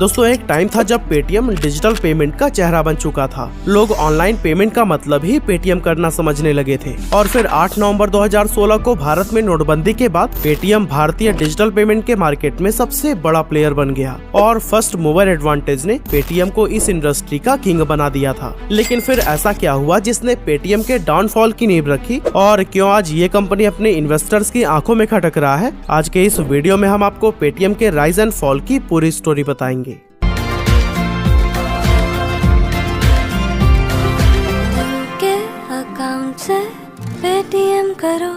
दोस्तों एक टाइम था जब पेटीएम डिजिटल पेमेंट का चेहरा बन चुका था। लोग ऑनलाइन पेमेंट का मतलब ही पेटीएम करना समझने लगे थे। और फिर 8 नवंबर 2016 को भारत में नोटबंदी के बाद पेटीएम भारतीय डिजिटल पेमेंट के मार्केट में सबसे बड़ा प्लेयर बन गया और फर्स्ट मूवर एडवांटेज ने पेटीएम को इस इंडस्ट्री का किंग बना दिया था। लेकिन फिर ऐसा क्या हुआ जिसने पेटीएम के डाउनफॉल की नींव रखी और क्यों आज ये कंपनी अपने इन्वेस्टर्स की आंखों में खटक रहा है? आज के इस वीडियो में हम आपको पेटीएम के राइज एंड फॉल की पूरी स्टोरी बताएंगे। अकाउंट से पेटीएम करो।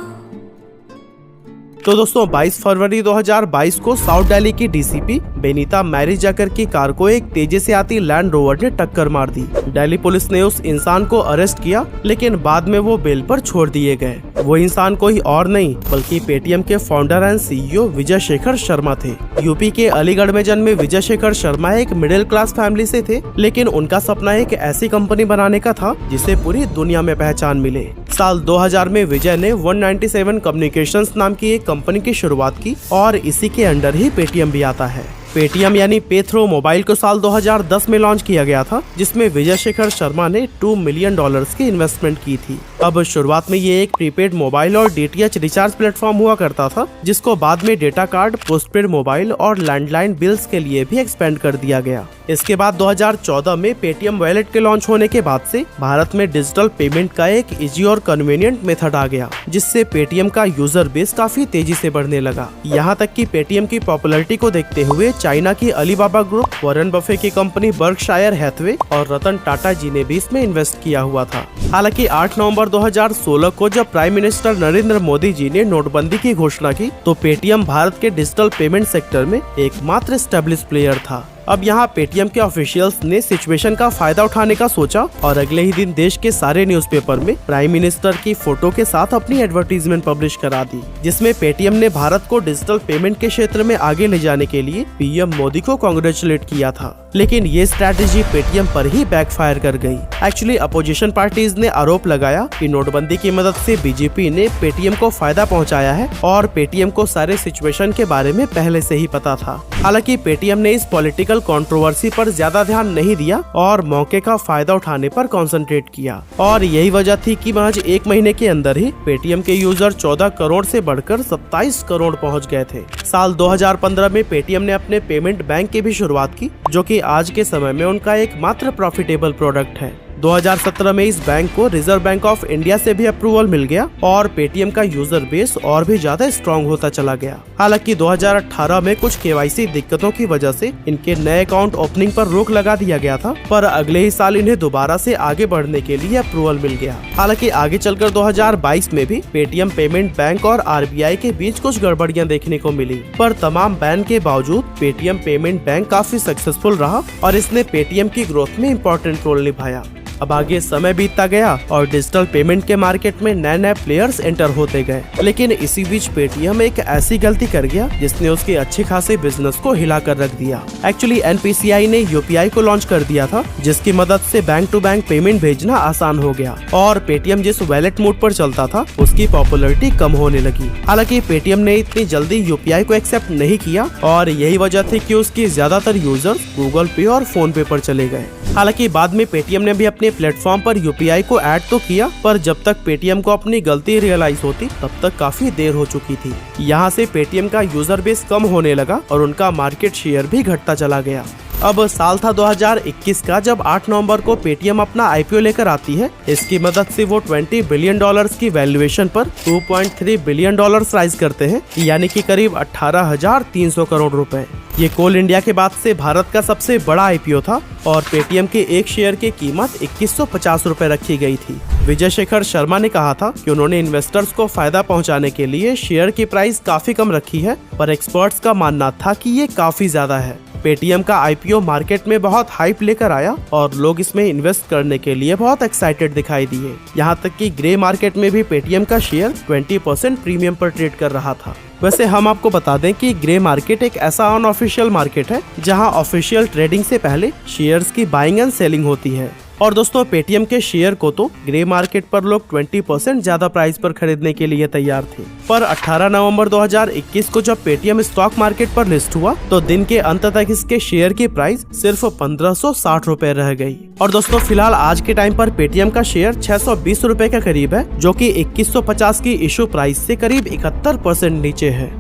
तो दोस्तों 22 फरवरी 2022 को साउथ दिल्ली की डीसीपी बेनीता मैरी जैकर की कार को एक तेजी से आती लैंड रोवर ने टक्कर मार दी। दिल्ली पुलिस ने उस इंसान को अरेस्ट किया, लेकिन बाद में वो बेल पर छोड़ दिए गए। वो इंसान कोई और नहीं बल्कि पेटीएम के founder and CEO Vijay Shekhar Sharma थे। यूपी के अलीगढ़ में जन्मे विजय शेखर शर्मा एक मिडिल क्लास फैमिली से थे, लेकिन उनका सपना एक ऐसी कंपनी बनाने का था जिसे पूरी दुनिया में पहचान मिले। साल 2000 में विजय ने 197 कम्युनिकेशंस नाम की एक कंपनी की शुरुआत की और इसी के अंडर ही पेटीएम भी आता है। पेटीएम यानी पे थ्रू मोबाइल को साल 2010 में लॉन्च किया गया था, जिसमें विजय शेखर शर्मा ने $2 मिलियन की इन्वेस्टमेंट की थी। अब शुरुआत में ये एक प्रीपेड मोबाइल और डीटीएच रिचार्ज प्लेटफॉर्म हुआ करता था, जिसको बाद में डेटा कार्ड, पोस्टपेड मोबाइल और लैंडलाइन बिल्स के लिए भी एक्सपेंड कर दिया गया। इसके बाद 2014 में पेटीएम वॉलेट के लॉन्च होने के बाद से भारत में डिजिटल पेमेंट का एक इजी और कन्वीनियंट मेथड आ गया, जिससे पेटीएम का यूजर बेस काफी तेजी से बढ़ने लगा। यहाँ तक कि पेटीएम की पॉपुलैरिटी को देखते हुए चाइना की अलीबाबा ग्रुप, वॉरेन बफे की कंपनी बर्कशायर हैथवे और रतन टाटा जी ने भी इसमें इन्वेस्ट किया हुआ था। हालांकि 8 नवंबर 2016 को जब प्राइम मिनिस्टर नरेंद्र मोदी जी ने नोटबंदी की घोषणा की, तो पेटीएम भारत के डिजिटल पेमेंट सेक्टर में एकमात्र एस्टेब्लिश प्लेयर था। अब यहाँ पेटीएम के ऑफिशियल्स ने सिचुएशन का फायदा उठाने का सोचा और अगले ही दिन देश के सारे न्यूज़पेपर में प्राइम मिनिस्टर की फोटो के साथ अपनी एडवर्टीजमेंट पब्लिश करा दी, जिसमें पेटीएम ने भारत को डिजिटल पेमेंट के क्षेत्र में आगे ले जाने के लिए पीएम मोदी को कांग्रेचुलेट किया था। लेकिन ये स्ट्रैटेजी पेटीएम पर ही बैकफायर कर गई। एक्चुअली अपोजिशन पार्टीज ने आरोप लगाया कि नोटबंदी की मदद से बीजेपी ने पेटीएम को फायदा पहुंचाया है और पेटीएम को सारे सिचुएशन के बारे में पहले से ही पता था। हालांकि पेटीएम ने इस पॉलिटिकल कंट्रोवर्सी पर ज्यादा ध्यान नहीं दिया और मौके का फायदा उठाने पर कंसंट्रेट किया, और यही वजह थी कि महज 1 महीने के अंदर ही पेटीएम के यूजर 14 करोड़ से बढ़कर 27 करोड़ पहुंच गए थे। साल 2015 में पेटीएम ने अपने पेमेंट बैंक की भी शुरुआत की, जो कि आज के समय में उनका एकमात्र प्रॉफिटेबल प्रोडक्ट है। 2017 में इस बैंक को रिजर्व बैंक ऑफ इंडिया से भी अप्रूवल मिल गया और पेटीएम का यूजर बेस और भी ज्यादा स्ट्रॉन्ग होता चला गया। हालांकि 2018 में कुछ केवाईसी दिक्कतों की वजह से इनके नए अकाउंट ओपनिंग पर रोक लगा दिया गया था, पर अगले ही साल इन्हें दोबारा से आगे बढ़ने के लिए अप्रूवल मिल गया। हालांकि आगे चलकर 2022 में भी पेटीएम पेमेंट बैंक और आरबीआई के बीच कुछ गड़बड़ियां देखने को मिली, पर तमाम बैन के बावजूद पेटीएम पेमेंट बैंक काफी सक्सेसफुल रहा और इसने पेटीएम की ग्रोथ में इम्पोर्टेंट रोल निभाया। अब आगे समय बीतता गया और डिजिटल पेमेंट के मार्केट में नए नए प्लेयर्स एंटर होते गए, लेकिन इसी बीच पेटीएम एक ऐसी गलती कर गया जिसने उसके अच्छे खासे बिजनेस को हिला कर रख दिया। एक्चुअली एनपीसीआई ने यूपीआई को लॉन्च कर दिया था, जिसकी मदद से बैंक टू बैंक पेमेंट भेजना आसान हो गया और पेटीएम जिस वॉलेट मोड पर चलता था उसकी पॉपुलैरिटी कम होने लगी। हालांकि पेटीएम ने इतनी जल्दी यूपीआई को एक्सेप्ट नहीं किया और यही वजह थी कि उसकी ज्यादातर यूजर्स गूगल पे और फोन पे पर चले गए। हालांकि बाद में पेटीएम ने भी अपने प्लेटफॉर्म पर यूपीआई को ऐड तो किया, पर जब तक पेटीएम को अपनी गलती रियलाइज होती तब तक काफी देर हो चुकी थी। यहाँ से पेटीएम का यूजर बेस कम होने लगा और उनका मार्केट शेयर भी घटता चला गया। अब साल था 2021 का, जब 8 नवंबर को पेटीएम अपना आईपीओ लेकर आती है। इसकी मदद से वो $20 बिलियन की वैल्यूएशन पर $2.3 बिलियन राइज करते हैं, यानी कि करीब 18,300 करोड़ रुपए। ये कोल इंडिया के बाद से भारत का सबसे बड़ा आईपीओ था और पेटीएम के एक शेयर की कीमत 2150 रुपए रखी गई थी। विजय शेखर शर्मा ने कहा था कि उन्होंने इन्वेस्टर्स को फायदा पहुंचाने के लिए शेयर की प्राइस काफी कम रखी है, पर एक्सपर्ट्स का मानना था कि ये काफी ज्यादा है। पेटीएम का आईपीओ मार्केट में बहुत हाइप लेकर आया और लोग इसमें इन्वेस्ट करने के लिए बहुत एक्साइटेड दिखाई दिए। यहाँ तक कि ग्रे मार्केट में भी पेटीएम का शेयर 20% प्रीमियम पर ट्रेड कर रहा था। वैसे हम आपको बता दें कि ग्रे मार्केट एक ऐसा अनऑफिशियल मार्केट है जहां ऑफिशियल ट्रेडिंग से पहले शेयर्स की बाइंग एंड सेलिंग होती है। और दोस्तों पेटीएम के शेयर को तो ग्रे मार्केट पर लोग 20% ज्यादा प्राइस पर खरीदने के लिए तैयार थे, पर 18 नवंबर 2021 को जब पेटीएम स्टॉक मार्केट पर लिस्ट हुआ तो दिन के अंत तक इसके शेयर की प्राइस सिर्फ 1560 रुपए रह गई। और दोस्तों फिलहाल आज के टाइम पर पेटीएम का शेयर 620 रुपए के करीब है, जो कि 2150 की इशू प्राइस से करीब 71% नीचे है।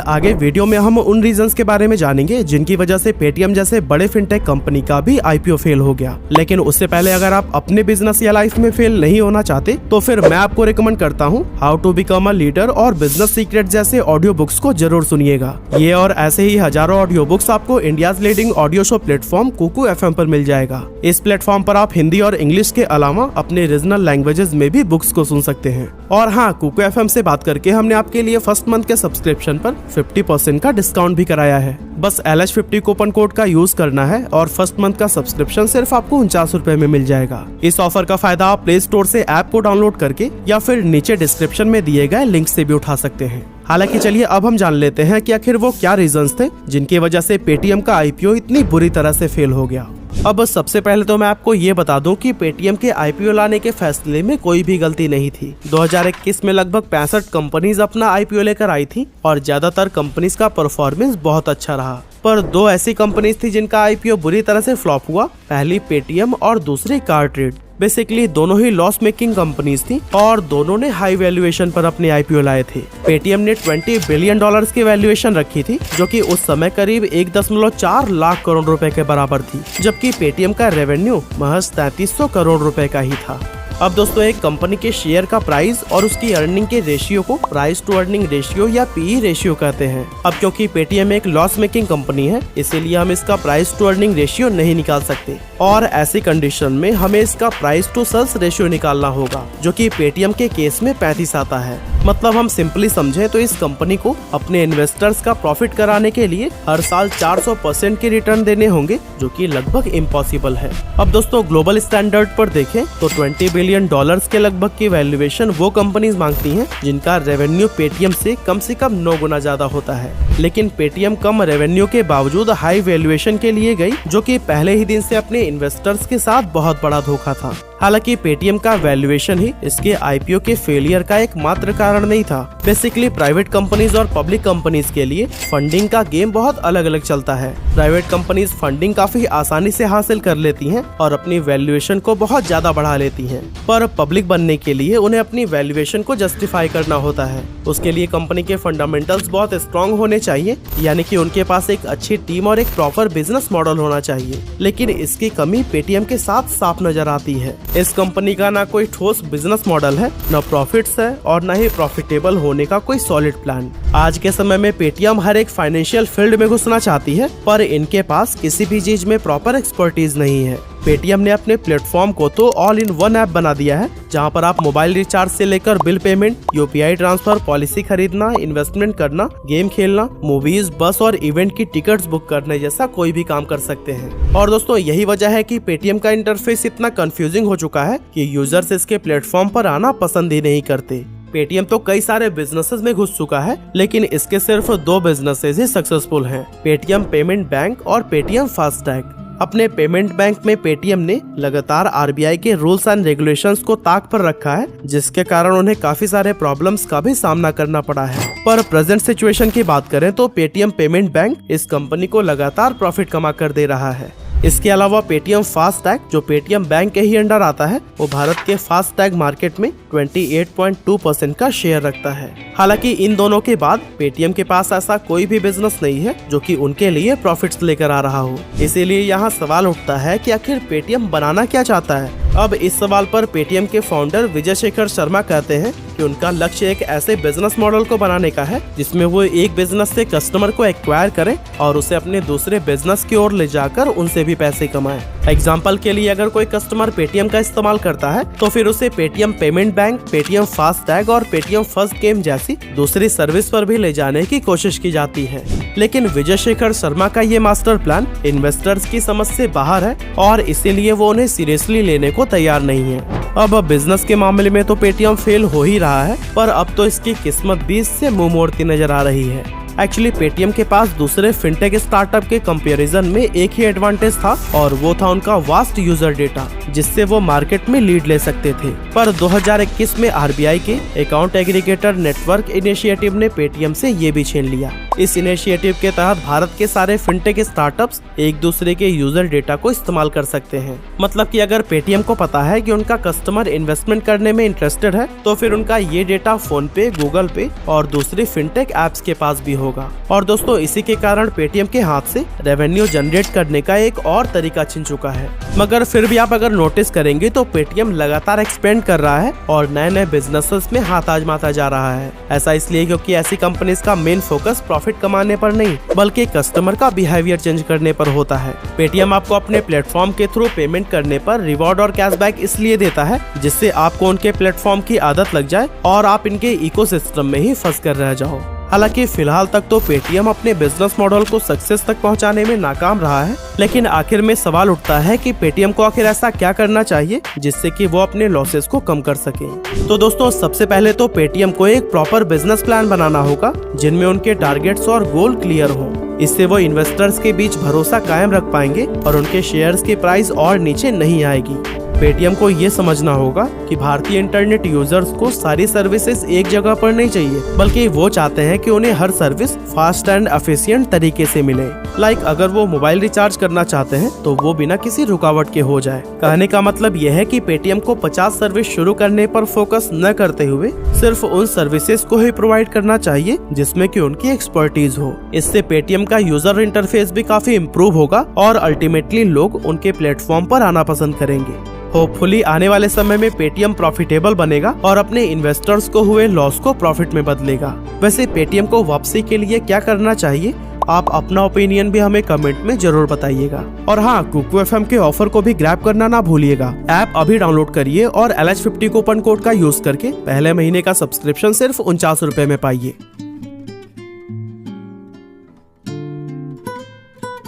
आगे वीडियो में हम उन रीजंस के बारे में जानेंगे जिनकी वजह से पेटीएम जैसे बड़े फिनटेक कंपनी का भी आईपीओ फेल हो गया। लेकिन उससे पहले अगर आप अपने बिजनेस या लाइफ में फेल नहीं होना चाहते तो फिर मैं आपको रिकमेंड करता हूँ how to become a leader और बिजनेस सीक्रेट जैसे ऑडियो बुक्स को जरूर सुनिएगा। ये और ऐसे ही हजारों ऑडियो बुक्स आपको India's leading audio show platform Kuku FM पर मिल जाएगा। इस प्लेटफॉर्म पर आप हिंदी और इंग्लिश के अलावा अपने रीजनल लैंग्वेजेस में भी बुक्स को सुन सकते हैं। और हाँ, कुकू एफएम से बात करके हमने आपके लिए फर्स्ट मंथ के सब्सक्रिप्शन पर 50% का डिस्काउंट भी कराया है। बस LH50 कूपन कोड का यूज करना है और फर्स्ट मंथ का सब्सक्रिप्शन सिर्फ आपको 49 रुपए में मिल जाएगा। इस ऑफर का फायदा आप प्ले स्टोर से ऐप को डाउनलोड करके या फिर नीचे डिस्क्रिप्शन में दिए गए लिंक से भी उठा सकते हैं। हालांकि चलिए अब हम जान लेते हैं कि आखिर वो क्या रीजंस थे जिनकी वजह से पेटीएम का आईपीओ इतनी बुरी तरह से फेल हो गया। अब सबसे पहले तो मैं आपको ये बता दूं कि पेटीएम के आईपीओ लाने के फैसले में कोई भी गलती नहीं थी। 2021 में लगभग 65 कंपनीज अपना आईपीओ लेकर आई थी और ज्यादातर कंपनीज का परफॉर्मेंस बहुत अच्छा रहा, पर दो ऐसी कंपनीज थी जिनका आईपीओ बुरी तरह से फ्लॉप हुआ। पहली पेटीएम और दूसरी कारट्रेड। बेसिकली दोनों ही लॉस मेकिंग कंपनीज थी और दोनों ने हाई वैल्यूएशन पर अपने आईपीओ लाए थे। पेटीएम ने $20 बिलियन की वैल्यूएशन रखी थी, जो कि उस समय करीब 1.4 लाख करोड़ रुपए के बराबर थी, जबकि पेटीएम का रेवेन्यू महज 3300 करोड़ रुपए का ही था। अब दोस्तों एक कंपनी के शेयर का प्राइस और उसकी अर्निंग के रेशियो को प्राइस टू अर्निंग रेशियो या पीई रेशियो कहते हैं। अब क्योंकि पेटीएम एक लॉस मेकिंग कंपनी है, इसीलिए हम इसका प्राइस टू अर्निंग रेशियो नहीं निकाल सकते और ऐसी कंडीशन में हमें इसका प्राइस टू सेल्स रेशियो निकालना होगा, जो कि पेटीएम के केस में 35 आता है। मतलब हम सिंपली समझे तो इस कंपनी को अपने इन्वेस्टर्स का प्रॉफिट कराने के लिए हर साल 400% के रिटर्न देने होंगे, जो कि लगभग इम्पॉसिबल है। अब दोस्तों ग्लोबल स्टैंडर्ड पर देखें तो $20 बिलियन के लगभग की वैल्यूएशन वो कंपनीज मांगती हैं जिनका रेवेन्यू पेटीएम से कम 9 गुना ज्यादा होता है। लेकिन पेटीएम कम रेवेन्यू के बावजूद हाई वैल्यूएशन के लिए गई, जो कि पहले ही दिन से अपने इन्वेस्टर्स के साथ बहुत बड़ा धोखा था। हालांकि पेटीएम का वैल्यूएशन ही इसके आईपीओ के फेलियर का एकमात्र कारण नहीं था। बेसिकली प्राइवेट कंपनीज और पब्लिक कंपनीज के लिए फंडिंग का गेम बहुत अलग अलग चलता है। प्राइवेट कंपनीज फंडिंग काफी आसानी से हासिल कर लेती हैं और अपनी वैल्यूएशन को बहुत ज्यादा बढ़ा लेती हैं, पर पब्लिक बनने के लिए उन्हें अपनी वैल्यूएशन को जस्टिफाई करना होता है। उसके लिए कंपनी के फंडामेंटल्स बहुत स्ट्रॉन्ग होने चाहिए, यानी कि उनके पास एक अच्छी टीम और एक प्रॉपर बिजनेस मॉडल होना चाहिए। लेकिन इसकी कमी पेटीएम के साथ साफ नजर आती है। इस कंपनी का ना कोई ठोस बिजनेस मॉडल है, न प्रॉफिट्स है और न ही प्रॉफिटेबल होने का कोई सॉलिड प्लान। आज के समय में पेटीएम हर एक फाइनेंशियल फील्ड में घुसना चाहती है, पर इनके पास किसी भी चीज में प्रॉपर एक्सपर्टीज नहीं है। पेटीएम ने अपने प्लेटफॉर्म को तो ऑल इन वन ऐप बना दिया है, जहां पर आप मोबाइल रिचार्ज से लेकर bill payment, UPI transfer, policy खरीदना, इन्वेस्टमेंट करना, गेम खेलना, मूवीज, बस और इवेंट की टिकट्स बुक करने जैसा कोई भी काम कर सकते हैं। और दोस्तों यही वजह है कि पेटीएम का इंटरफेस इतना कंफ्यूजिंग हो चुका है कि यूजर्स इसके प्लेटफॉर्म पर आना पसंद ही नहीं करते। पेटीएम तो कई सारे बिजनेसेस में घुस चुका है, लेकिन इसके सिर्फ 2 बिजनेसेस ही सक्सेसफुल हैं, पेटीएम पेमेंट बैंक और पेटीएम फास्टैग। अपने पेमेंट बैंक में पेटीएम ने लगातार आरबीआई के रूल्स एंड रेगुलेशंस को ताक पर रखा है, जिसके कारण उन्हें काफी सारे प्रॉब्लम्स का भी सामना करना पड़ा है। पर प्रेजेंट सिचुएशन की बात करें तो पेटीएम पेमेंट बैंक इस कंपनी को लगातार प्रॉफिट कमा कर दे रहा है। इसके अलावा पेटीएम फास्टैग, जो पेटीएम बैंक के ही अंडर आता है, वो भारत के फास्टैग मार्केट में 28.2% का शेयर रखता है। हालांकि इन दोनों के बाद पेटीएम के पास ऐसा कोई भी बिजनेस नहीं है जो कि उनके लिए प्रॉफिट्स लेकर आ रहा हो। इसीलिए यहाँ सवाल उठता है कि आखिर पेटीएम बनाना क्या चाहता है। अब इस सवाल पर पेटीएम के फाउंडर विजय शेखर शर्मा कहते हैं कि उनका लक्ष्य एक ऐसे बिजनेस मॉडल को बनाने का है जिसमें वो एक बिजनेस से कस्टमर को एक्वायर करें और उसे अपने दूसरे बिजनेस की ओर ले जाकर उनसे भी पैसे कमाएं। एग्जाम्पल के लिए अगर कोई कस्टमर पेटीएम का इस्तेमाल करता है तो फिर उसे Paytm payment bank, Paytm FASTag और पेटीएम फर्स्ट गेम जैसी दूसरी सर्विस पर भी ले जाने की कोशिश की जाती है। लेकिन विजय शेखर शर्मा का ये मास्टर प्लान इन्वेस्टर्स की समझ से बाहर है और इसीलिए वो उन्हें सीरियसली लेने को तैयार नहीं है। अब बिजनेस के मामले में तो पेटीएम फेल हो ही रहा है, पर अब तो इसकी किस्मत भी इससे मुंह मोड़ती नजर आ रही है। एक्चुअली पेटीएम के पास दूसरे फिनटेक स्टार्टअप के कंपैरिजन में एक ही एडवांटेज था और वो था उनका वास्ट यूजर डेटा, जिससे वो मार्केट में लीड ले सकते थे। पर 2021 में आरबीआई के अकाउंट एग्रीगेटर नेटवर्क इनिशिएटिव ने पेटीएम से ये भी छीन लिया। इस इनिशिएटिव के तहत भारत के सारे फिनटेक स्टार्टअप्स एक दूसरे के यूजर डेटा को इस्तेमाल कर सकते हैं। मतलब कि अगर पेटीएम को पता है कि उनका कस्टमर इन्वेस्टमेंट करने में इंटरेस्टेड है, तो फिर उनका ये डेटा फोन पे, गूगल पे और दूसरी फिनटेक एप्स के पास भी होगा। और दोस्तों, इसी के कारण पेटीएम के हाथ से रेवेन्यू जनरेट करने का एक और तरीका छिन चुका है। मगर फिर भी आप अगर नोटिस करेंगे तो पेटीएम लगातार एक्सपेंड कर रहा है और नए नए बिजनेसेस में हाथ आजमाता जा रहा है। ऐसा इसलिए क्योंकि ऐसी कंपनीज का मेन फोकस प्रॉफिट कमाने पर नहीं, बल्कि कस्टमर का बिहेवियर चेंज करने पर होता है। पेटीएम आपको अपने प्लेटफॉर्म के थ्रू पेमेंट करने पर रिवॉर्ड और कैशबैक इसलिए देता है जिससे आपको उनके प्लेटफॉर्म की आदत लग जाए और आप इनके इकोसिस्टम में ही फंस कर रह जाओ। हालांकि फिलहाल तक तो पेटीएम अपने बिजनेस मॉडल को सक्सेस तक पहुंचाने में नाकाम रहा है, लेकिन आखिर में सवाल उठता है कि पेटीएम को आखिर ऐसा क्या करना चाहिए जिससे कि वो अपने लॉसेस को कम कर सके। तो दोस्तों, सबसे पहले तो पेटीएम को एक प्रॉपर बिजनेस प्लान बनाना होगा जिनमें उनके टारगेट्स और गोल क्लियर हो। इससे वो इन्वेस्टर्स के बीच भरोसा कायम रख पाएंगे और उनके शेयर्स की प्राइस और नीचे नहीं आएगी। पेटीएम को ये समझना होगा कि भारतीय इंटरनेट यूजर्स को सारी सर्विसेज एक जगह पर नहीं चाहिए, बल्कि वो चाहते हैं कि उन्हें हर सर्विस फास्ट एंड एफिशिएंट तरीके से मिले। लाइक अगर वो मोबाइल रिचार्ज करना चाहते हैं तो वो बिना किसी रुकावट के हो जाए। कहने का मतलब यह है कि पेटीएम को 50 सर्विस शुरू करने पर फोकस न करते हुए सिर्फ उन सर्विसेज को ही प्रोवाइड करना चाहिए जिसमें कि उनकी एक्सपर्टीज हो। इससे पेटीएम का यूजर इंटरफेस भी काफी इम्प्रूव होगा और अल्टीमेटली लोग उनके प्लेटफॉर्म पर आना पसंद करेंगे। होपफुली आने वाले समय में पेटीएम प्रॉफिटेबल बनेगा और अपने इन्वेस्टर्स को हुए लॉस को प्रॉफिट में बदलेगा। वैसे पेटीएम को वापसी के लिए क्या करना चाहिए, आप अपना ओपिनियन भी हमें कमेंट में जरूर बताइएगा। और हाँ, कुकू एफएम के ऑफर को भी ग्रैब करना ना भूलिएगा। ऐप अभी डाउनलोड करिए और LH50 कूपन कोड का यूज करके पहले महीने का सब्सक्रिप्शन सिर्फ 49 रुपए में पाइए।